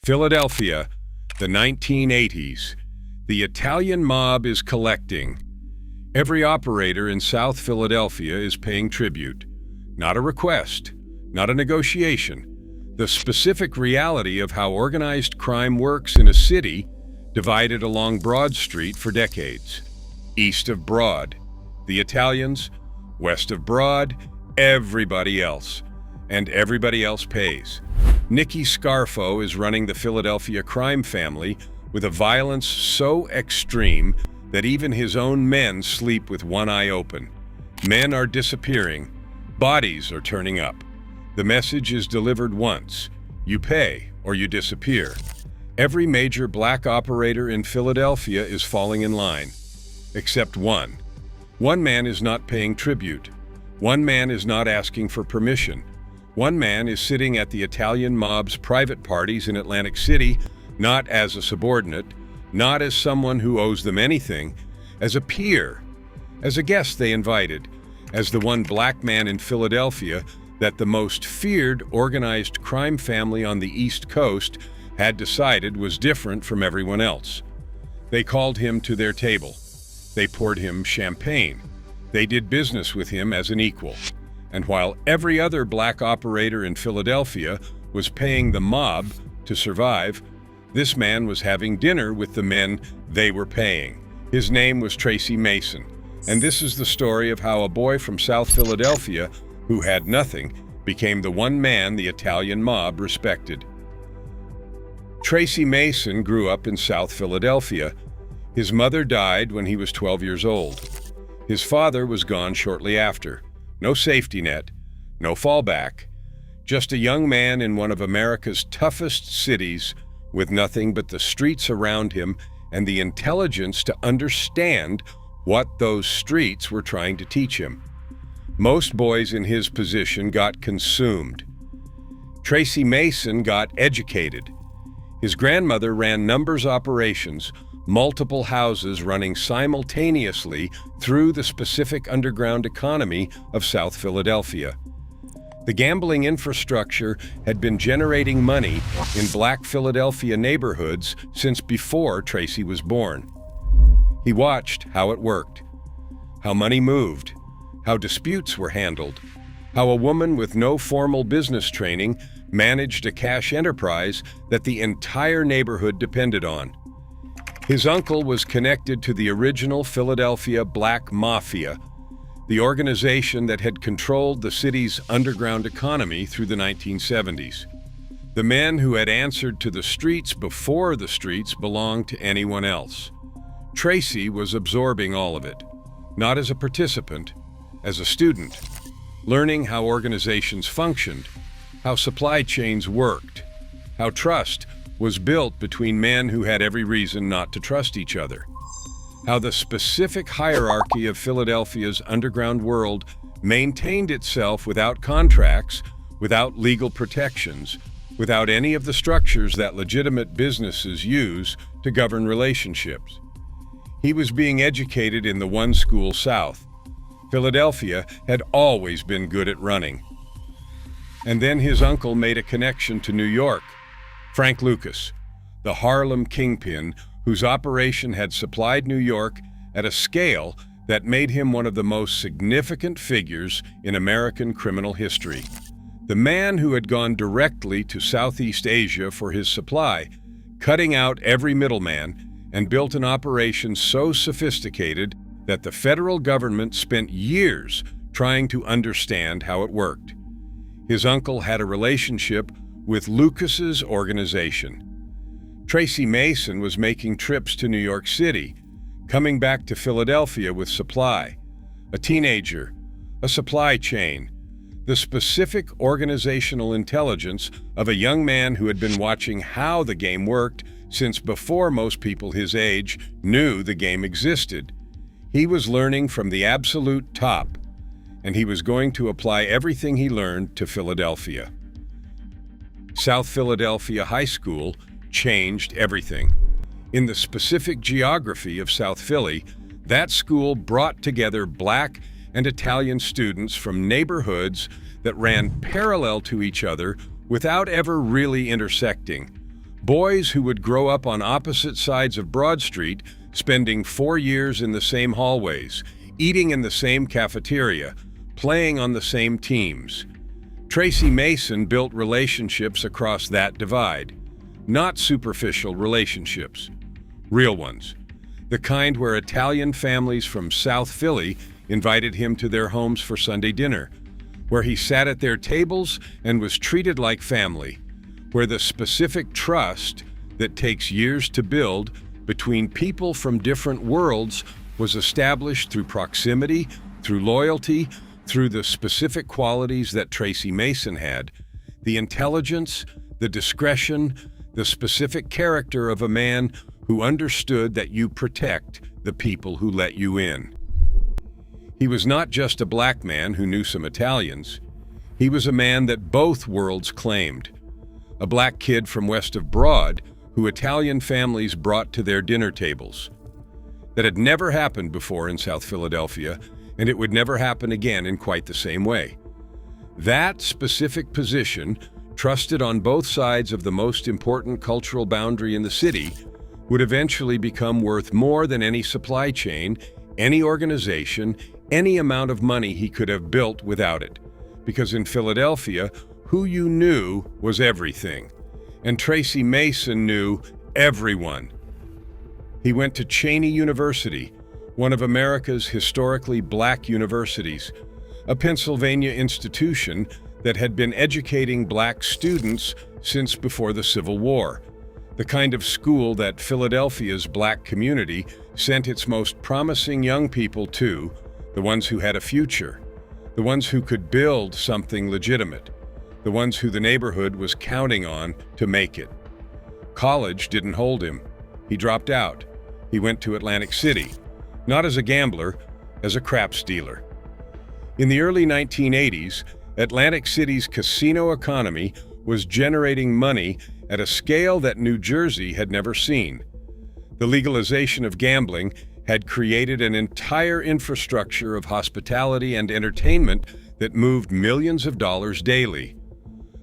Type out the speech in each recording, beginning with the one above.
Philadelphia, the 1980s. The Italian mob is collecting. Every operator in South Philadelphia is paying tribute. Not a request, not a negotiation. The specific reality of how organized crime works in a city divided along Broad Street for decades. East of Broad, the Italians; west of Broad, everybody else. And everybody else pays. Nicky Scarfo is running the Philadelphia crime family with a violence so extreme that even his own men sleep with one eye open. Men are disappearing. Bodies are turning up. The message is delivered once: you pay or you disappear. Every major black operator in Philadelphia is falling in line, except one. One man is not paying tribute. One man is not asking for permission. One man is sitting at the Italian mob's private parties in Atlantic City, not as a subordinate, not as someone who owes them anything, as a peer, as a guest they invited, as the one black man in Philadelphia that the most feared organized crime family on the East Coast had decided was different from everyone else. They called him to their table. They poured him champagne. They did business with him as an equal. And while every other black operator in Philadelphia was paying the mob to survive, this man was having dinner with the men they were paying. His name was Tracy Mason, and this is the story of how a boy from South Philadelphia who had nothing became the one man the Italian mob respected. Tracy Mason grew up in South Philadelphia. His mother died when he was 12 years old. His father was gone shortly after. No safety net, no fallback, just a young man in one of America's toughest cities with nothing but the streets around him and the intelligence to understand what those streets were trying to teach him. Most boys in his position got consumed. Tracy Mason got educated. His grandmother ran numbers operations, multiple houses running simultaneously through the specific underground economy of South Philadelphia. The gambling infrastructure had been generating money in black Philadelphia neighborhoods since before Tracy was born. He watched how it worked, how money moved, how disputes were handled, how a woman with no formal business training managed a cash enterprise that the entire neighborhood depended on. His uncle was connected to the original Philadelphia Black Mafia, the organization that had controlled the city's underground economy through the 1970s. The men who had answered to the streets before the streets belonged to anyone else. Tracy was absorbing all of it, not as a participant, as a student, learning how organizations functioned, how supply chains worked, how trust was built between men who had every reason not to trust each other, how the specific hierarchy of Philadelphia's underground world maintained itself without contracts, without legal protections, without any of the structures that legitimate businesses use to govern relationships. He was being educated in the one school South. Philadelphia had always been good at running. And then his uncle made a connection to New York. Frank Lucas, the Harlem kingpin whose operation had supplied New York at a scale that made him one of the most significant figures in American criminal history. The man who had gone directly to Southeast Asia for his supply, cutting out every middleman, and built an operation so sophisticated that the federal government spent years trying to understand how it worked. His uncle had a relationship with Lucas's organization. Tracy Mason was making trips to New York City, coming back to Philadelphia with supply, a teenager, a supply chain, the specific organizational intelligence of a young man who had been watching how the game worked since before most people his age knew the game existed. He was learning from the absolute top, and he was going to apply everything he learned to Philadelphia. South Philadelphia High School changed everything. In the specific geography of South Philly, that school brought together black and Italian students from neighborhoods that ran parallel to each other without ever really intersecting. Boys who would grow up on opposite sides of Broad Street, spending 4 years in the same hallways, eating in the same cafeteria, playing on the same teams. Tracy Mason built relationships across that divide. Not superficial relationships, real ones. The kind where Italian families from South Philly invited him to their homes for Sunday dinner, where he sat at their tables and was treated like family, where the specific trust that takes years to build between people from different worlds was established through proximity, through loyalty, through the specific qualities that Tracy Mason had, the intelligence, the discretion, the specific character of a man who understood that you protect the people who let you in. He was not just a black man who knew some Italians. He was a man that both worlds claimed. A black kid from west of Broad who Italian families brought to their dinner tables. That had never happened before in South Philadelphia, and it would never happen again in quite the same way. That specific position, trusted on both sides of the most important cultural boundary in the city, would eventually become worth more than any supply chain, any organization, any amount of money he could have built without it. Because in Philadelphia, who you knew was everything. And Tracy Mason knew everyone. He went to Cheney University, one of America's historically black universities, a Pennsylvania institution that had been educating black students since before the Civil War, the kind of school that Philadelphia's black community sent its most promising young people to, the ones who had a future, the ones who could build something legitimate, the ones who the neighborhood was counting on to make it. College didn't hold him. He dropped out. He went to Atlantic City, not as a gambler, as a craps dealer. In the early 1980s, Atlantic City's casino economy was generating money at a scale that New Jersey had never seen. The legalization of gambling had created an entire infrastructure of hospitality and entertainment that moved millions of dollars daily.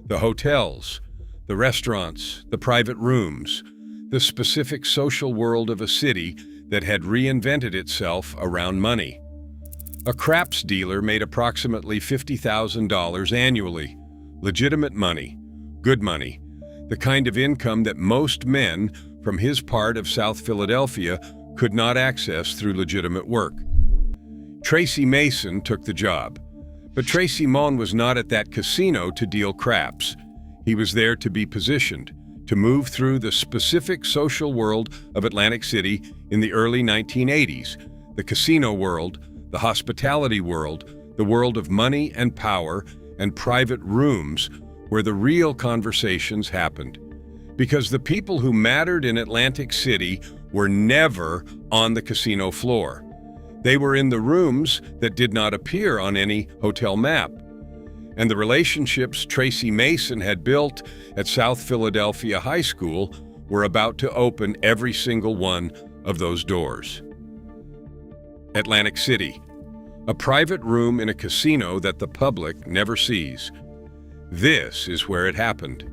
The hotels, the restaurants, the private rooms, the specific social world of a city that had reinvented itself around money. A craps dealer made approximately $50,000 annually. Legitimate money, good money, the kind of income that most men from his part of South Philadelphia could not access through legitimate work. Tracy Mason took the job. But Tracy Mason was not at that casino to deal craps. He was there to be positioned, to move through the specific social world of Atlantic City in the early 1980s, the casino world, the hospitality world, the world of money and power and private rooms where the real conversations happened. Because the people who mattered in Atlantic City were never on the casino floor. They were in the rooms that did not appear on any hotel map. And the relationships Tracy Mason had built at South Philadelphia High School were about to open every single one of those doors. Atlantic City, a private room in a casino that the public never sees. This is where it happened.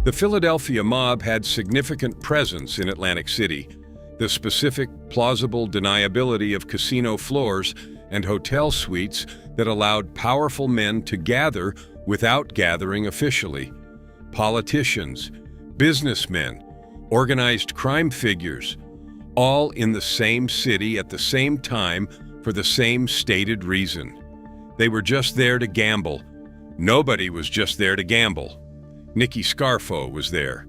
The Philadelphia mob had significant presence in Atlantic City. The specific, plausible deniability of casino floors and hotel suites that allowed powerful men to gather without gathering officially. Politicians, businessmen, organized crime figures, all in the same city at the same time for the same stated reason. They were just there to gamble. Nobody was just there to gamble. Nicky Scarfo was there,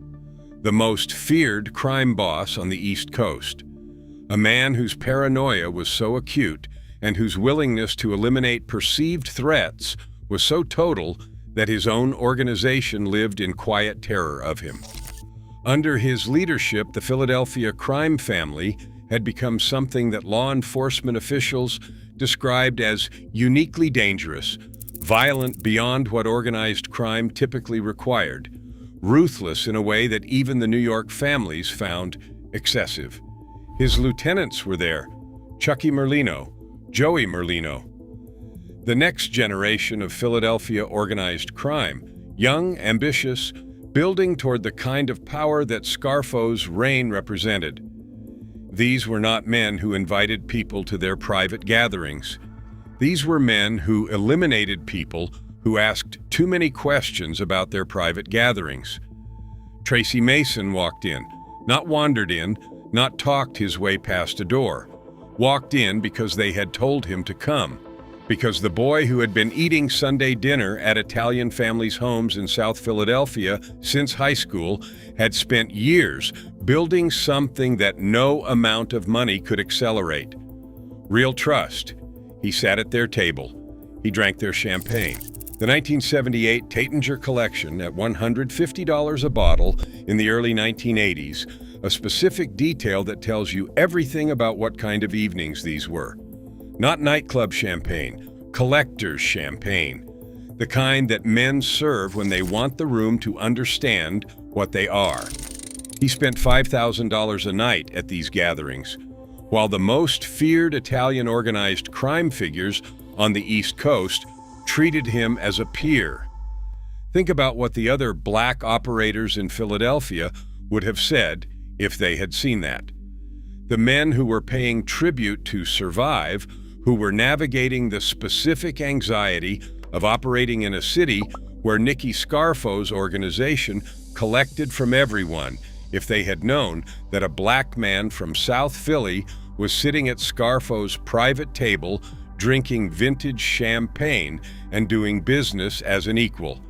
the most feared crime boss on the East Coast, a man whose paranoia was so acute and whose willingness to eliminate perceived threats was so total that his own organization lived in quiet terror of him. Under his leadership, the Philadelphia crime family had become something that law enforcement officials described as uniquely dangerous, violent beyond what organized crime typically required, ruthless in a way that even the New York families found excessive. His lieutenants were there, Chucky Merlino, Joey Merlino. The next generation of Philadelphia organized crime, young, ambitious, building toward the kind of power that Scarfo's reign represented. These were not men who invited people to their private gatherings. These were men who eliminated people who asked too many questions about their private gatherings. Tracy Mason walked in, not wandered in, not talked his way past a door. Walked in because they had told him to come. Because the boy who had been eating Sunday dinner at Italian families' homes in South Philadelphia since high school had spent years building something that no amount of money could accelerate. Real trust. He sat at their table. He drank their champagne. The 1978 Taittinger collection at $150 a bottle in the early 1980s, a specific detail that tells you everything about what kind of evenings these were. Not nightclub champagne, collector's champagne. The kind that men serve when they want the room to understand what they are. He spent $5,000 a night at these gatherings, while the most feared Italian organized crime figures on the East Coast treated him as a peer. Think about what the other black operators in Philadelphia would have said if they had seen that. The men who were paying tribute to survive, who were navigating the specific anxiety of operating in a city where Nicky Scarfo's organization collected from everyone, if they had known that a black man from South Philly was sitting at Scarfo's private table drinking vintage champagne and doing business as an equal.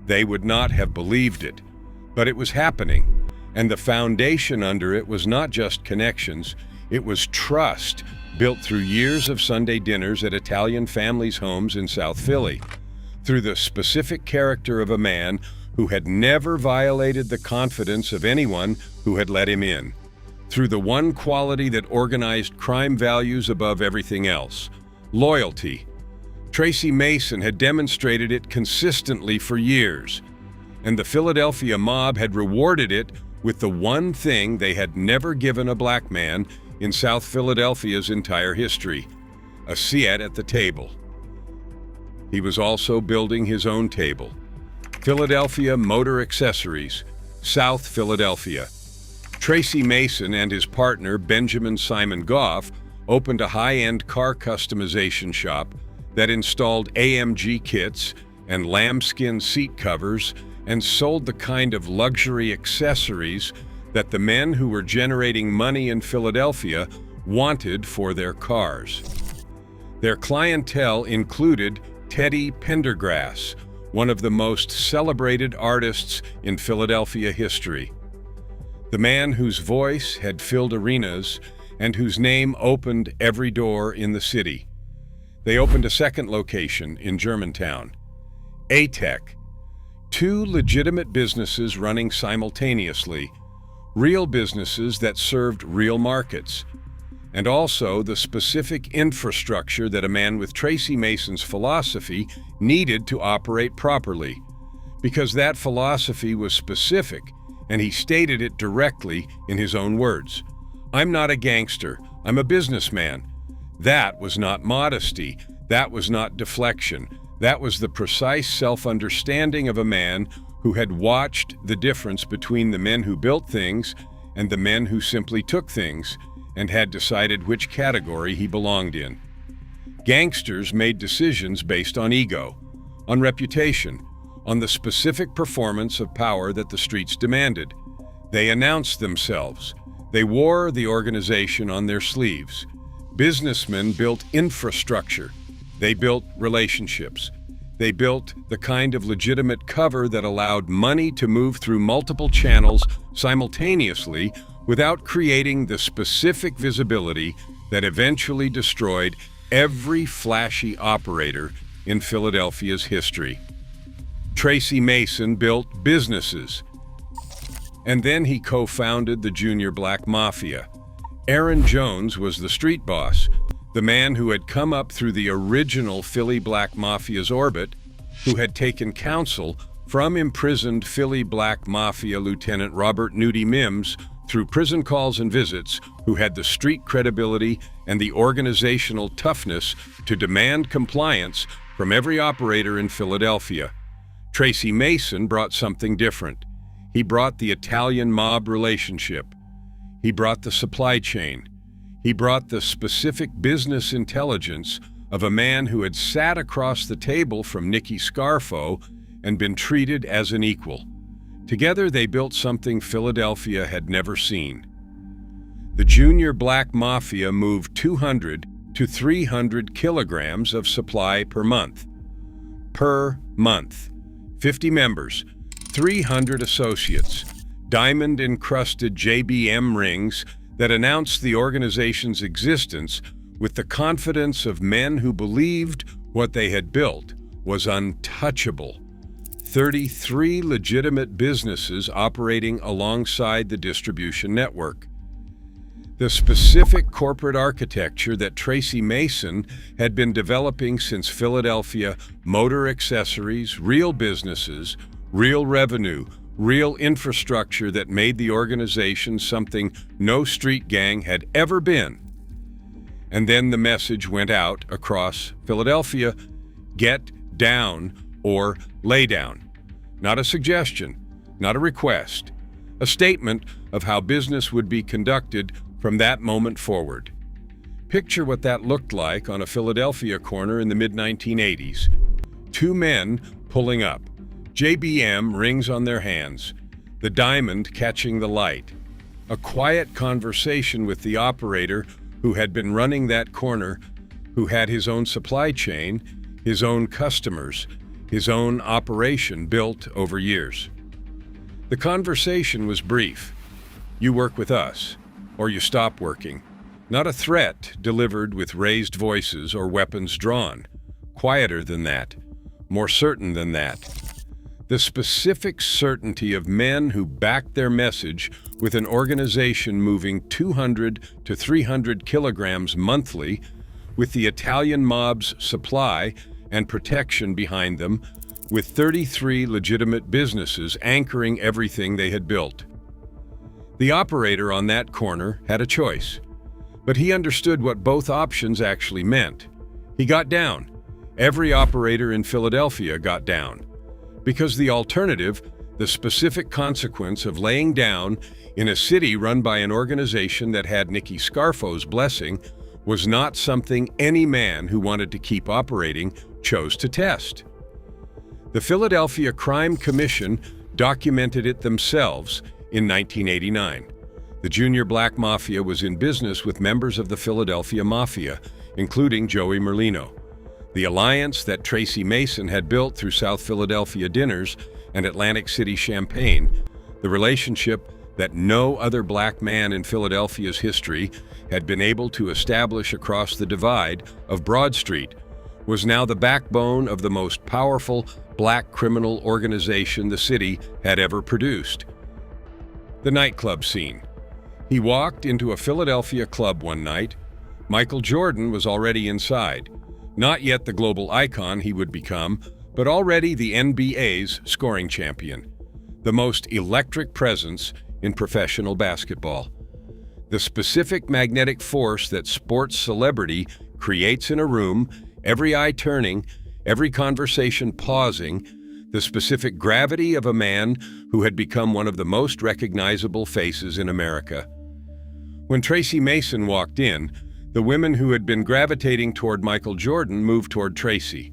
They would not have believed it. But it was happening, and the foundation under it was not just connections, it was trust built through years of Sunday dinners at Italian families' homes in South Philly, through the specific character of a man who had never violated the confidence of anyone who had let him in, through the one quality that organized crime values above everything else: loyalty. Tracy Mason had demonstrated it consistently for years, and the Philadelphia mob had rewarded it with the one thing they had never given a black man in South Philadelphia's entire history: a seat at the table. He was also building his own table. Philadelphia Motor Accessories, South Philadelphia. Tracy Mason and his partner, Benjamin Simon Goff, opened a high-end car customization shop that installed AMG kits and lambskin seat covers and sold the kind of luxury accessories that the men who were generating money in Philadelphia wanted for their cars. Their clientele included Teddy Pendergrass, one of the most celebrated artists in Philadelphia history. The man whose voice had filled arenas and whose name opened every door in the city. They opened a second location in Germantown. A-Tech, two legitimate businesses running simultaneously, real businesses that served real markets, and also the specific infrastructure that a man with Tracy Mason's philosophy needed to operate properly, because that philosophy was specific, and he stated it directly in his own words. "I'm not a gangster, I'm a businessman." That was not modesty, that was not deflection, that was the precise self-understanding of a man who had watched the difference between the men who built things and the men who simply took things, and had decided which category he belonged in. Gangsters made decisions based on ego, on reputation, on the specific performance of power that the streets demanded. They announced themselves. They wore the organization on their sleeves. Businessmen built infrastructure. They built relationships. They built the kind of legitimate cover that allowed money to move through multiple channels simultaneously without creating the specific visibility that eventually destroyed every flashy operator in Philadelphia's history. Tracy Mason built businesses, and then he co-founded the Junior Black Mafia. Aaron Jones was the street boss, the man who had come up through the original Philly Black Mafia's orbit, who had taken counsel from imprisoned Philly Black Mafia Lieutenant Robert Nudie Mims through prison calls and visits, who had the street credibility and the organizational toughness to demand compliance from every operator in Philadelphia. Tracy Mason brought something different. He brought the Italian mob relationship. He brought the supply chain. He brought the specific business intelligence of a man who had sat across the table from Nicky Scarfo and been treated as an equal. Together, they built something Philadelphia had never seen. The junior black mafia moved 200 to 300 kilograms of supply per month. Per month. 50 members, 300 associates, diamond-encrusted JBM rings that announced the organization's existence with the confidence of men who believed what they had built was untouchable. 33 legitimate businesses operating alongside the distribution network. The specific corporate architecture that Tracy Mason had been developing since Philadelphia: motor accessories, real businesses, real revenue, real infrastructure that made the organization something no street gang had ever been. And then the message went out across Philadelphia: get down or lay down. Not a suggestion, not a request, a statement of how business would be conducted from that moment forward. Picture what that looked like on a Philadelphia corner in the mid-1980s. Two men pulling up, JBM rings on their hands, the diamond catching the light. A quiet conversation with the operator who had been running that corner, who had his own supply chain, his own customers, his own operation built over years. The conversation was brief. You work with us, or you stop working. Not a threat delivered with raised voices or weapons drawn. Quieter than that, more certain than that. The specific certainty of men who backed their message with an organization moving 200 to 300 kilograms monthly, with the Italian mob's supply and protection behind them, with 33 legitimate businesses anchoring everything they had built. The operator on that corner had a choice, but he understood what both options actually meant. He got down. Every operator in Philadelphia got down. Because the alternative, the specific consequence of laying down in a city run by an organization that had Nicky Scarfo's blessing, was not something any man who wanted to keep operating chose to test. The Philadelphia Crime Commission documented it themselves in 1989. The junior black mafia was in business with members of the Philadelphia Mafia, including Joey Merlino. The alliance that Tracy Mason had built through South Philadelphia dinners and Atlantic City champagne, the relationship that no other black man in Philadelphia's history had been able to establish across the divide of Broad Street, was now the backbone of the most powerful black criminal organization the city had ever produced. The nightclub scene. He walked into a Philadelphia club one night. Michael Jordan was already inside. Not yet the global icon he would become, but already the NBA's scoring champion. The most electric presence in professional basketball. The specific magnetic force that sports celebrity creates in a room, every eye turning, every conversation pausing, the specific gravity of a man who had become one of the most recognizable faces in America. When Tracy Mason walked in, the women who had been gravitating toward Michael Jordan moved toward Tracy.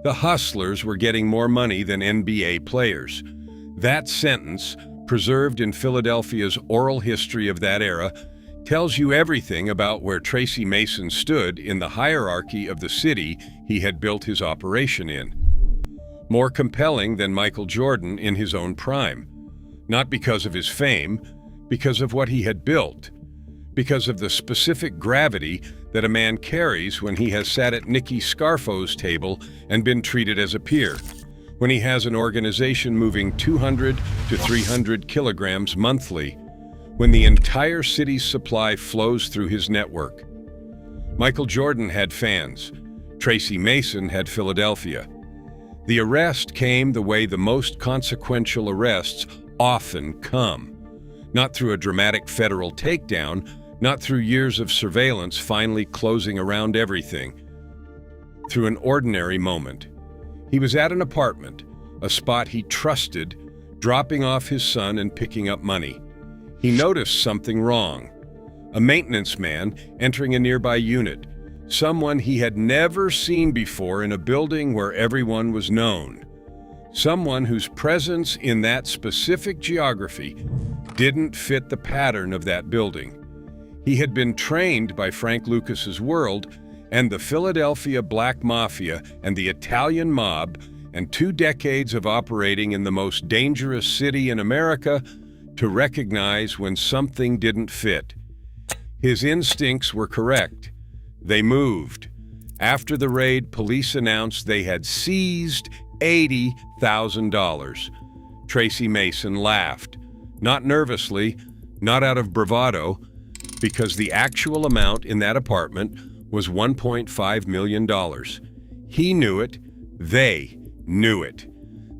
The hustlers were getting more money than NBA players. That sentence, preserved in Philadelphia's oral history of that era, tells you everything about where Tracy Mason stood in the hierarchy of the city he had built his operation in. More compelling than Michael Jordan in his own prime. Not because of his fame, because of what he had built. Because of the specific gravity that a man carries when he has sat at Nicky Scarfo's table and been treated as a peer. When he has an organization moving 200 to 300 kilograms monthly. When the entire city's supply flows through his network. Michael Jordan had fans. Tracy Mason had Philadelphia. The arrest came the way the most consequential arrests often come. Not through a dramatic federal takedown, not through years of surveillance finally closing around everything. Through an ordinary moment. He was at an apartment, a spot he trusted, dropping off his son and picking up money. He noticed something wrong. A maintenance man entering a nearby unit, someone he had never seen before in a building where everyone was known. Someone whose presence in that specific geography didn't fit the pattern of that building. He had been trained by Frank Lucas's world and the Philadelphia Black Mafia and the Italian mob, and 2 decades of operating in the most dangerous city in America, to recognize when something didn't fit. His instincts were correct. They moved. After the raid, police announced they had seized $80,000. Tracy Mason laughed, not nervously, not out of bravado, because the actual amount in that apartment was $1.5 million. He knew it. They knew it.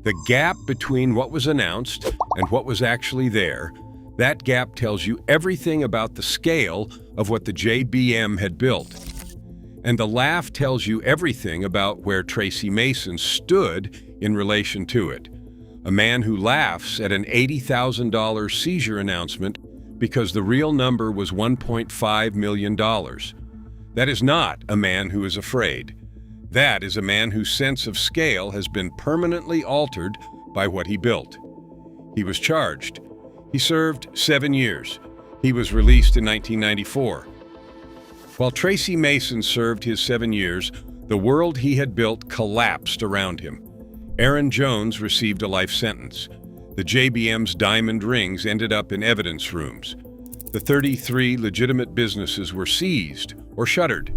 The gap between what was announced and what was actually there, that gap tells you everything about the scale of what the JBM had built. And the laugh tells you everything about where Tracy Mason stood in relation to it. A man who laughs at an $80,000 seizure announcement because the real number was $1.5 million. That is not a man who is afraid. That is a man whose sense of scale has been permanently altered by what he built. He was charged. He served 7 years. He was released in 1994. While Tracy Mason served his 7 years, the world he had built collapsed around him. Aaron Jones received a life sentence. The JBM's diamond rings ended up in evidence rooms. The 33 legitimate businesses were seized or shuttered.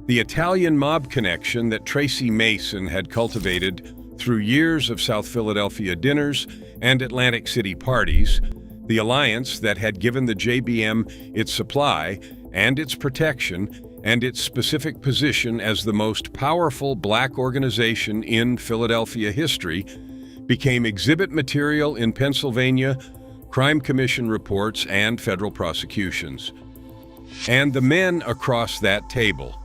The Italian mob connection that Tracy Mason had cultivated through years of South Philadelphia dinners and Atlantic City parties, the alliance that had given the JBM its supply and its protection and its specific position as the most powerful black organization in Philadelphia history, became exhibit material in Pennsylvania, crime commission reports, and federal prosecutions. And the men across that table,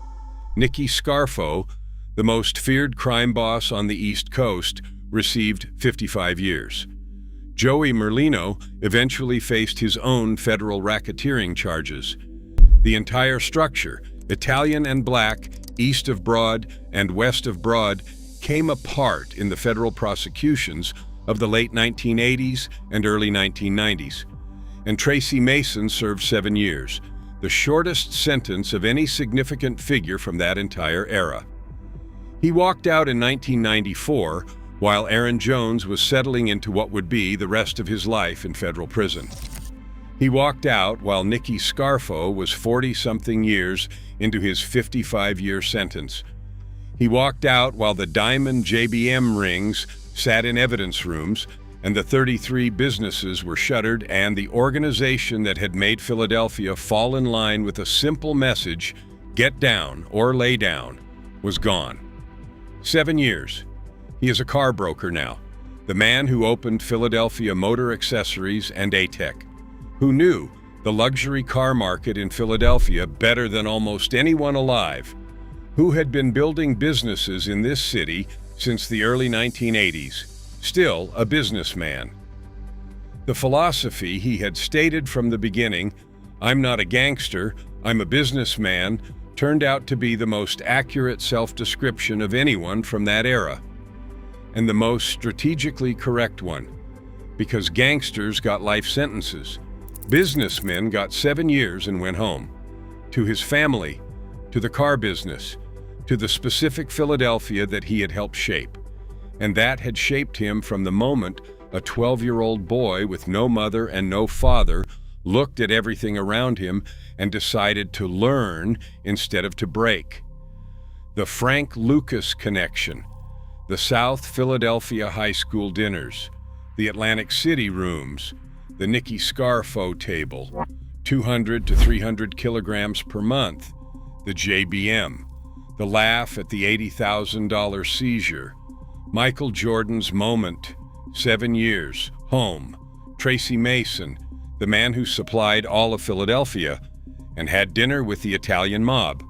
Nicky Scarfo, the most feared crime boss on the East Coast, received 55 years. Joey Merlino eventually faced his own federal racketeering charges. The entire structure, Italian and black, east of Broad and west of Broad, came apart in the federal prosecutions of the late 1980s and early 1990s. And Tracy Mason served 7 years, the shortest sentence of any significant figure from that entire era. He walked out in 1994 while Aaron Jones was settling into what would be the rest of his life in federal prison. He walked out while Nicky Scarfo was 40-something years into his 55-year sentence. He walked out while the diamond JBM rings sat in evidence rooms and the 33 businesses were shuttered, and the organization that had made Philadelphia fall in line with a simple message, get down or lay down, was gone. 7 years. He is a car broker now, the man who opened Philadelphia Motor Accessories and ATEC, who knew the luxury car market in Philadelphia better than almost anyone alive, who had been building businesses in this city since the early 1980s, still a businessman. The philosophy he had stated from the beginning, "I'm not a gangster, I'm a businessman," turned out to be the most accurate self-description of anyone from that era, and the most strategically correct one, because gangsters got life sentences. Businessmen got 7 years and went home. To his family, to the car business, to the specific Philadelphia that he had helped shape. And that had shaped him from the moment a 12-year-old boy with no mother and no father looked at everything around him and decided to learn instead of to break. The Frank Lucas connection, the South Philadelphia high school dinners, the Atlantic City rooms, the Nicky Scarfo table, 200 to 300 kilograms per month, the JBM, the laugh at the $80,000 seizure, Michael Jordan's moment, 7 years, home, Tracy Mason, the man who supplied all of Philadelphia, and had dinner with the Italian mob.